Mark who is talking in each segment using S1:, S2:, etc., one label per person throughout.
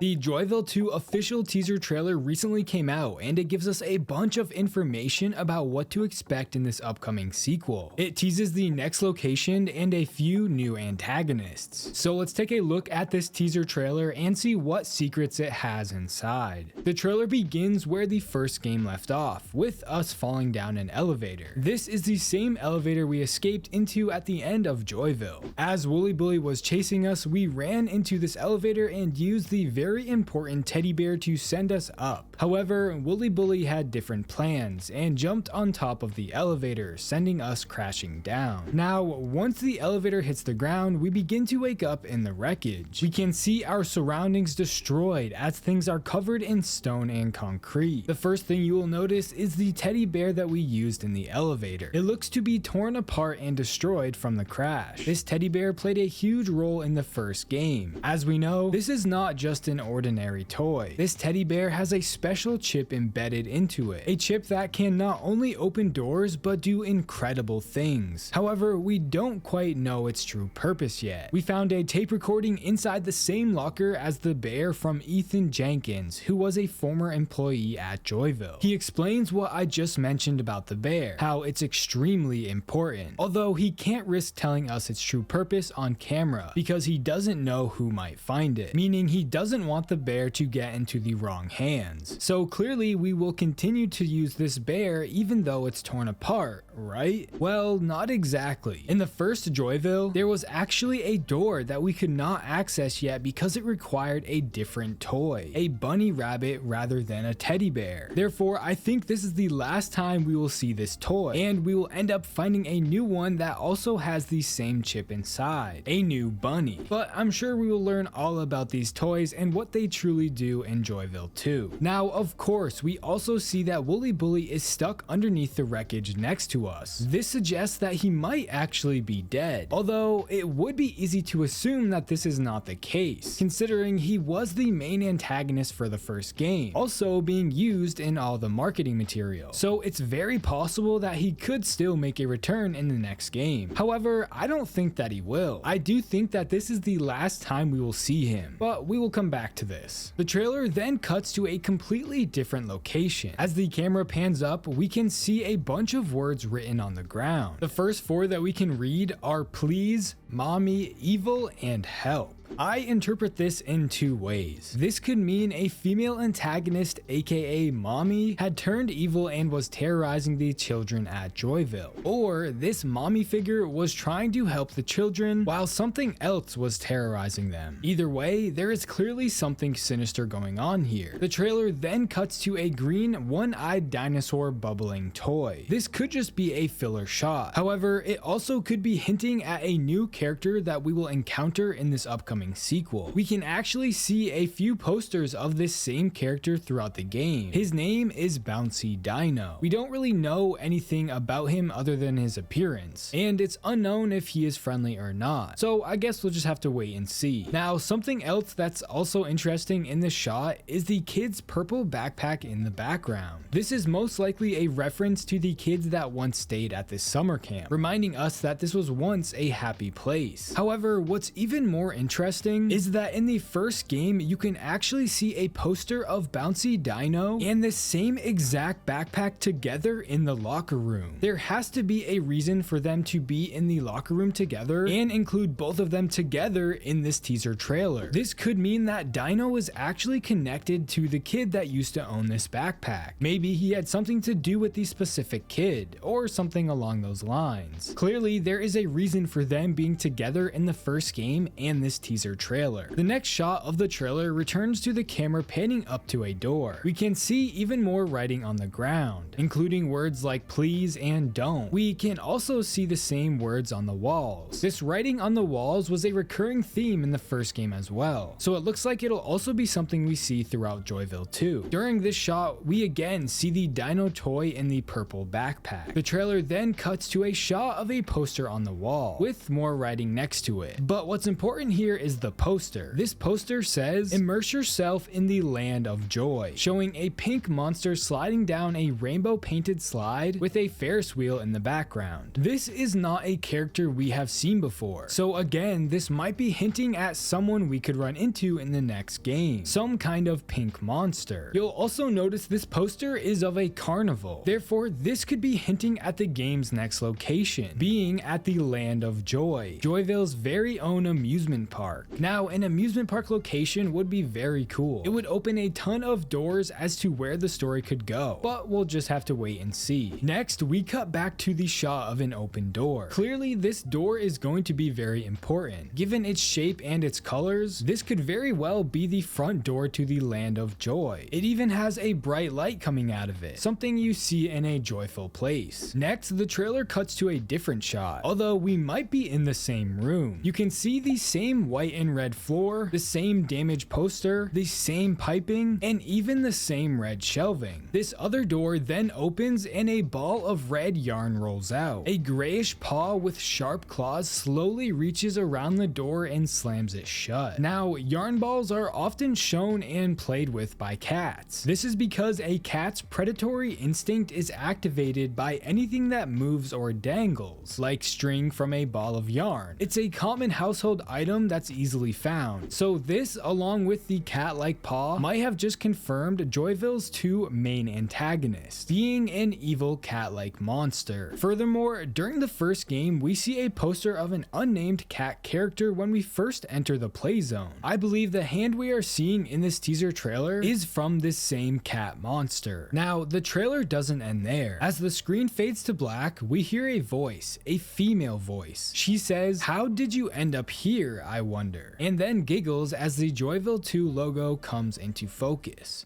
S1: The Joyville 2 official teaser trailer recently came out, and it gives us a bunch of information about what to expect in this upcoming sequel. It teases the next location and a few new antagonists. So let's take a look at this teaser trailer and see what secrets it has inside. The trailer begins where the first game left off, with us falling down an elevator. This is the same elevator we escaped into at the end of Joyville. As Wooly Bully was chasing us, we ran into this elevator and used the very important teddy bear to send us up. However, Wooly Bully had different plans and jumped on top of the elevator, sending us crashing down. Now, once the elevator hits the ground, we begin to wake up in the wreckage. We can see our surroundings destroyed as things are covered in stone and concrete. The first thing you will notice is the teddy bear that we used in the elevator. It looks to be torn apart and destroyed from the crash. This teddy bear played a huge role in the first game. As we know, this is not just an ordinary toy. This teddy bear has a special chip embedded into it, a chip that can not only open doors but do incredible things. However, we don't quite know its true purpose yet. We found a tape recording inside the same locker as the bear from Ethan Jenkins, who was a former employee at Joyville. He explains what I just mentioned about the bear, how it's extremely important, although he can't risk telling us its true purpose on camera because he doesn't know who might find it, meaning he doesn't want the bear to get into the wrong hands. So clearly we will continue to use this bear even though it's torn apart, right? Well, not exactly. In the first Joyville, there was actually a door that we could not access yet because it required a different toy, a bunny rabbit rather than a teddy bear. Therefore, I think this is the last time we will see this toy, and we will end up finding a new one that also has the same chip inside, a new bunny. But I'm sure we will learn all about these toys and what they truly do in Joyville 2. Now, of course, we also see that Wooly Bully is stuck underneath the wreckage next to us. This suggests that he might actually be dead, although it would be easy to assume that this is not the case, considering he was the main antagonist for the first game, also being used in all the marketing material. So it's very possible that he could still make a return in the next game. However, I don't think that he will. I do think that this is the last time we will see him, but we will come back to this. The trailer then cuts to a completely different location. As the camera pans up, we can see a bunch of words written on the ground. The first four that we can read are please, mommy, evil, and help. I interpret this in two ways. This could mean a female antagonist, aka Mommy, had turned evil and was terrorizing the children at Joyville. Or this mommy figure was trying to help the children while something else was terrorizing them. Either way, there is clearly something sinister going on here. The trailer then cuts to a green, one-eyed dinosaur bubbling toy. This could just be a filler shot. However, it also could be hinting at a new character that we will encounter in this upcoming sequel. We can actually see a few posters of this same character throughout the game. His name is Bouncy Dino. We don't really know anything about him other than his appearance, and it's unknown if he is friendly or not. So I guess we'll just have to wait and see. Now, something else that's also interesting in this shot is the kid's purple backpack in the background. This is most likely a reference to the kids that once stayed at this summer camp, reminding us that this was once a happy place. However, what's even more interesting is that in the first game, you can actually see a poster of Bouncy Dino and the same exact backpack together in the locker room. There has to be a reason for them to be in the locker room together and include both of them together in this teaser trailer. This could mean that Dino is actually connected to the kid that used to own this backpack. Maybe he had something to do with the specific kid, or something along those lines. Clearly, there is a reason for them being together in the first game and this teaser trailer. The next shot of the trailer returns to the camera panning up to a door. We can see even more writing on the ground, including words like please and don't. We can also see the same words on the walls. This writing on the walls was a recurring theme in the first game as well, so it looks like it'll also be something we see throughout Joyville 2. During this shot, we again see the dino toy in the purple backpack. The trailer then cuts to a shot of a poster on the wall, with more writing next to it. But what's important here is the poster. This poster says, "Immerse yourself in the land of joy," showing a pink monster sliding down a rainbow painted slide with a Ferris wheel in the background. This is not a character we have seen before, so again, this might be hinting at someone we could run into in the next game, some kind of pink monster. You'll also notice this poster is of a carnival, therefore this could be hinting at the game's next location, being at the land of joy, Joyville's very own amusement park. Now, an amusement park location would be very cool. It would open a ton of doors as to where the story could go, but we'll just have to wait and see. Next, we cut back to the shot of an open door. Clearly, this door is going to be very important. Given its shape and its colors, this could very well be the front door to the land of joy. It even has a bright light coming out of it, something you see in a joyful place. Next, the trailer cuts to a different shot, although we might be in the same room. You can see the same white and red floor, the same damaged poster, the same piping, and even the same red shelving. This other door then opens and a ball of red yarn rolls out. A grayish paw with sharp claws slowly reaches around the door and slams it shut. Now, yarn balls are often shown and played with by cats. This is because a cat's predatory instinct is activated by anything that moves or dangles, like string from a ball of yarn. It's a common household item that's easily found, so this, along with the cat-like paw, might have just confirmed Joyville's two main antagonists, being an evil cat-like monster. Furthermore, during the first game, we see a poster of an unnamed cat character when we first enter the play zone. I believe the hand we are seeing in this teaser trailer is from this same cat monster. Now, the trailer doesn't end there. As the screen fades to black, we hear a voice, a female voice. She says, "How did you end up here, I wonder?" and then giggles as the Joyville 2 logo comes into focus.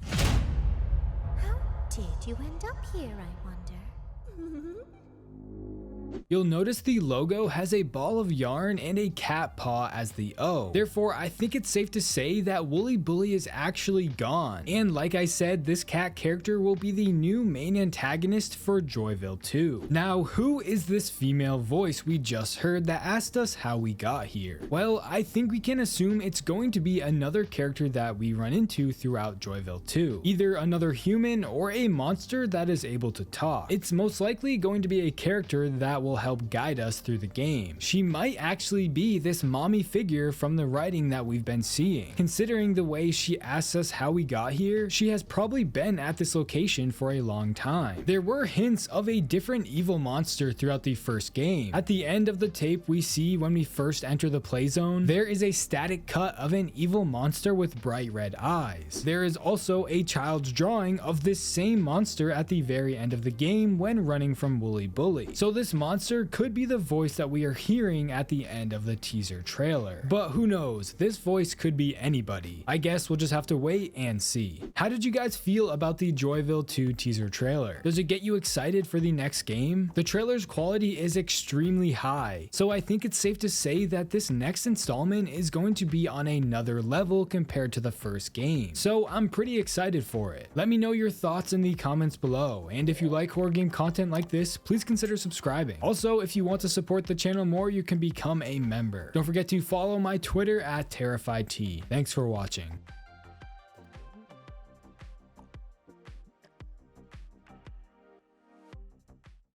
S2: How did you end up here, I wonder?
S1: You'll notice the logo has a ball of yarn and a cat paw as the O. Therefore, I think it's safe to say that Wooly Bully is actually gone. And like I said, this cat character will be the new main antagonist for Joyville 2. Now, who is this female voice we just heard that asked us how we got here? Well, I think we can assume it's going to be another character that we run into throughout Joyville 2. Either another human or a monster that is able to talk. It's most likely going to be a character that will help guide us through the game. She might actually be this mommy figure from the writing that we've been seeing. Considering the way she asks us how we got here, she has probably been at this location for a long time. There were hints of a different evil monster throughout the first game. At the end of the tape we see when we first enter the play zone, there is a static cut of an evil monster with bright red eyes. There is also a child's drawing of this same monster at the very end of the game when running from Wooly Bully. So this monster could be the voice that we are hearing at the end of the teaser trailer. But who knows, this voice could be anybody. I guess we'll just have to wait and see. How did you guys feel about the Joyville 2 teaser trailer? Does it get you excited for the next game? The trailer's quality is extremely high, so I think it's safe to say that this next installment is going to be on another level compared to the first game. So I'm pretty excited for it. Let me know your thoughts in the comments below, and if you like horror game content like this, please consider subscribing. Also, if you want to support the channel more, you can become a member. Don't forget to follow my Twitter at TerrifiedT. Thanks for watching.